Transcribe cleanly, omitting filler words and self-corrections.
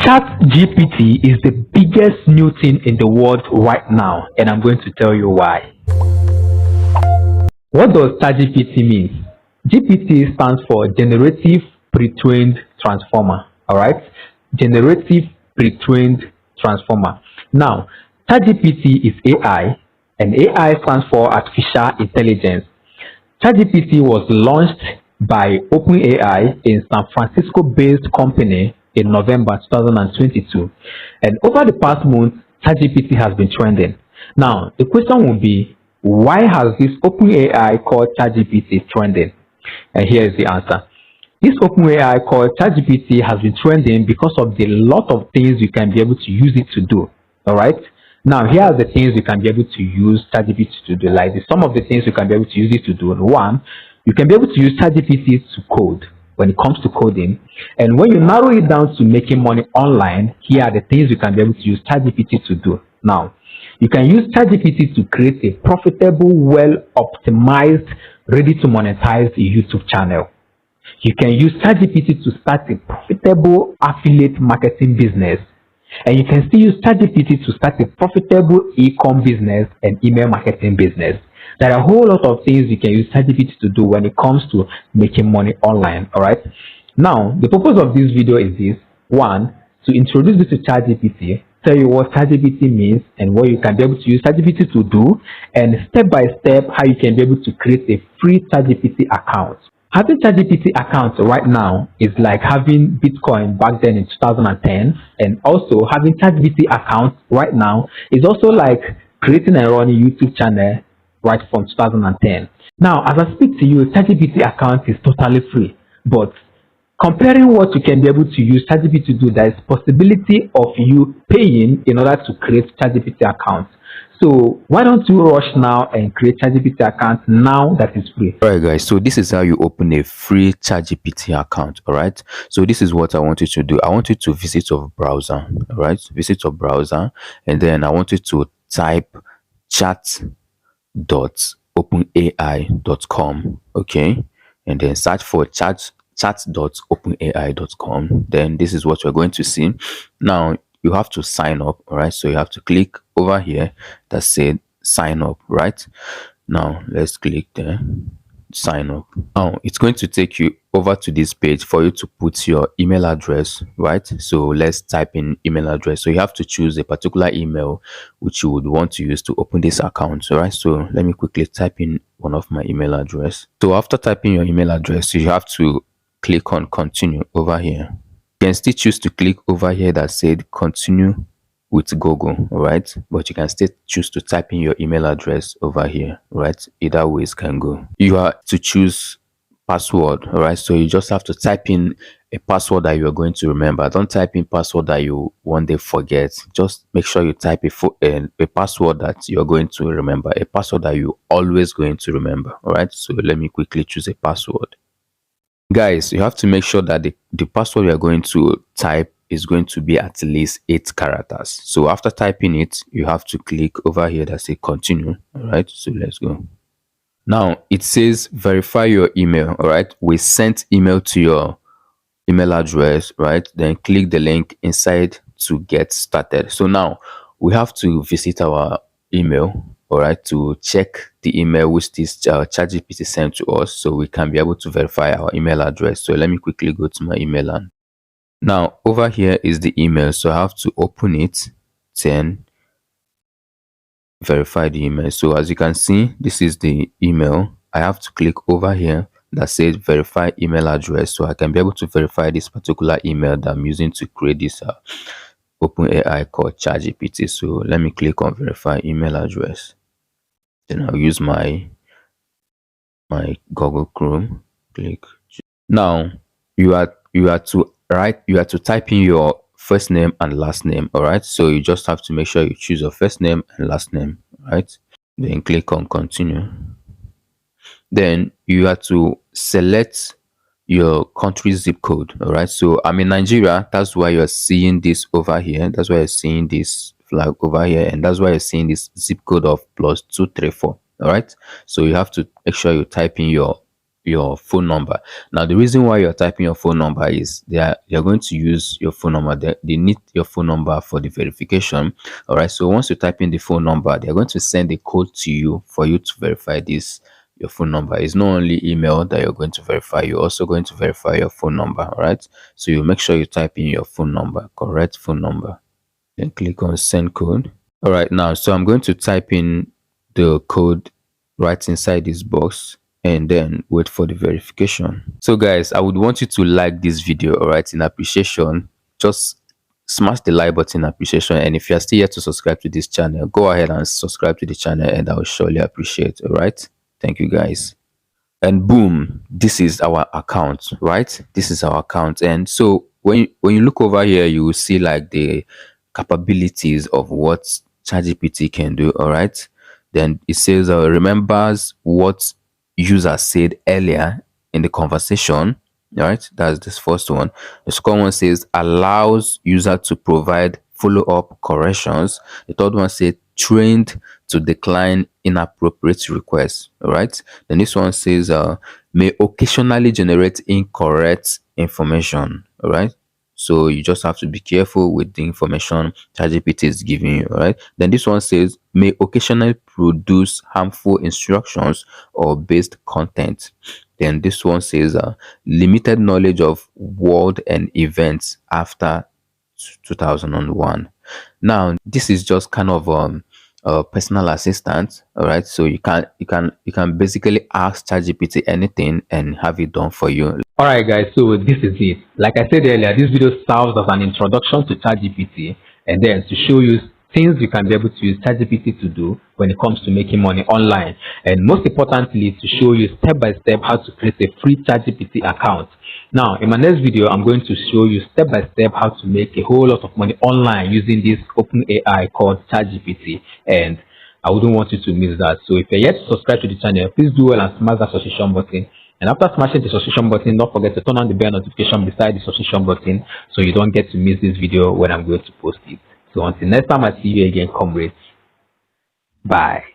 ChatGPT is the biggest new thing in the world right now, and I'm going to tell you why. What does ChatGPT mean? GPT stands for Generative Pre-trained Transformer. All right, Generative Pre-trained Transformer. Now, ChatGPT is AI, and AI stands for Artificial Intelligence. ChatGPT was launched by OpenAI, a San Francisco-based company, in November 2022. And over the past month, ChatGPT has been trending. Now, the question will be, why has this OpenAI called ChatGPT trending? And here is the answer. This OpenAI called ChatGPT has been trending because of the lot of things you can be able to use it to do. All right. Now, here are the things you can be able to use ChatGPT to do. Like some of the things you can be able to use it to do. One, you can be able to use ChatGPT to code when it comes to coding. And when you narrow it down to making money online, here are the things you can be able to use ChatGPT to do. Now, you can use ChatGPT to create a profitable, well-optimized, ready to monetize YouTube channel. You can use ChatGPT to start a profitable affiliate marketing business. And you can still use ChatGPT to start a profitable e-com business and email marketing business. There are a whole lot of things you can use ChatGPT to do when it comes to making money online. All right. Now, the purpose of this video is this: one, to introduce you to ChatGPT, tell you what ChatGPT means and what you can be able to use ChatGPT to do, and step by step how you can be able to create a free ChatGPT account. Having ChatGPT account right now is like having Bitcoin back then in 2010, and also having ChatGPT account right now is also like creating and running YouTube channel right from 2010. Now, as I speak to you, ChatGPT account is totally free, but comparing what you can be able to use ChatGPT to do, there is possibility of you paying in order to create ChatGPT account. So why don't you rush now and create ChatGPT account now that is free? All right, guys, so this is how you open a free ChatGPT account. All right, so this is what I want you to do. I want you to visit your browser. All right, visit your browser, and then I want you to type chat.openai.com. okay, and then search for chat.openai.com. Then this is what you're going to see. Now you have to sign up. All right, so you have to click over here that said sign up. Right now, let's click there, sign up. Now it's going to take you over to this page for you to put your email address. Right, so let's type in email address. So you have to choose a particular email which you would want to use to open this account. All right, so let me quickly type in one of my email address. So after typing your email address, you have to click on continue over here. You can still choose to click over here that said continue with Google. All right, but you can still choose to type in your email address over here. Right, either ways can go. You are to choose password. All right, so you just have to type in a password that you are going to remember. Don't type in password that you one day forget. Just make sure you type a password that you're going to remember, a password that you always going to remember. All right, so let me quickly choose a password. Guys, you have to make sure that the password you're going to type is going to be at least 8 characters. So after typing it, you have to click over here that say continue. All right, so let's go. Now it says verify your email. All right, we sent email to your email address. Right, then click the link inside to get started. So now we have to visit our email. All right, to check the email which this ChatGPT sent to us, so we can be able to verify our email address. So let me quickly go to my email, and now over here is the email. So I have to open it, then verify the email. So as you can see, this is the email. I have to click over here that says verify email address, so I can be able to verify this particular email that I'm using to create this OpenAI called ChatGPT. So let me click on verify email address. Then I'll use my Google Chrome. Click. Now you are to type in your first name and last name. All right, so you just have to make sure you choose your first name and last name. Right, then click on continue. Then you have to select your country zip code. All right, so I'm in Nigeria. That's why you're seeing this over here. That's why you're seeing this flag over here, and that's why you're seeing this zip code of +234. All right, so you have to make sure you type in your your phone number. Now the reason why you're typing your phone number is they're going to use your phone number. They need your phone number for the verification. All right, so once you type in the phone number, they're going to send a code to you for you to verify this. Your phone number is not only email that you're going to verify, you're also going to verify your phone number. All right, so you make sure you type in your phone number, correct phone number, then click on send code. All right, now so I'm going to type in the code right inside this box and then wait for the verification. So guys, I would want you to like this video. All right, in appreciation, just smash the like button in appreciation, and if you are still yet to subscribe to this channel, go ahead and subscribe to the channel, and I will surely appreciate. All right, thank you guys. And boom, this is our account, right? This is our account. And so when you look over here, you will see like the capabilities of what ChatGPT can do. All right, then it says remembers what user said earlier in the conversation. All right, that's this first one. The second one says allows user to provide follow-up corrections. The third one says trained to decline inappropriate requests. All right, then this one says may occasionally generate incorrect information. All right, so you just have to be careful with the information ChatGPT is giving you. All right, then this one says may occasionally produce harmful instructions or based content. Then this one says limited knowledge of world and events after 2001. Now this is just kind of a personal assistant. All right, so you can basically ask ChatGPT anything and have it done for you. All right, guys, so this is it. Like I said earlier, this video serves as an introduction to ChatGPT and then to show you things you can be able to use ChatGPT to do when it comes to making money online. And most importantly, to show you step by step how to create a free ChatGPT account. Now, in my next video, I'm going to show you step by step how to make a whole lot of money online using this open AI called ChatGPT. And I wouldn't want you to miss that. So if you're yet to subscribe to the channel, please do well and smash that subscription button. And after smashing the subscription button, don't forget to turn on the bell notification beside the subscription button so you don't get to miss this video when I'm going to post it. So until next time I see you again, comrades. Bye.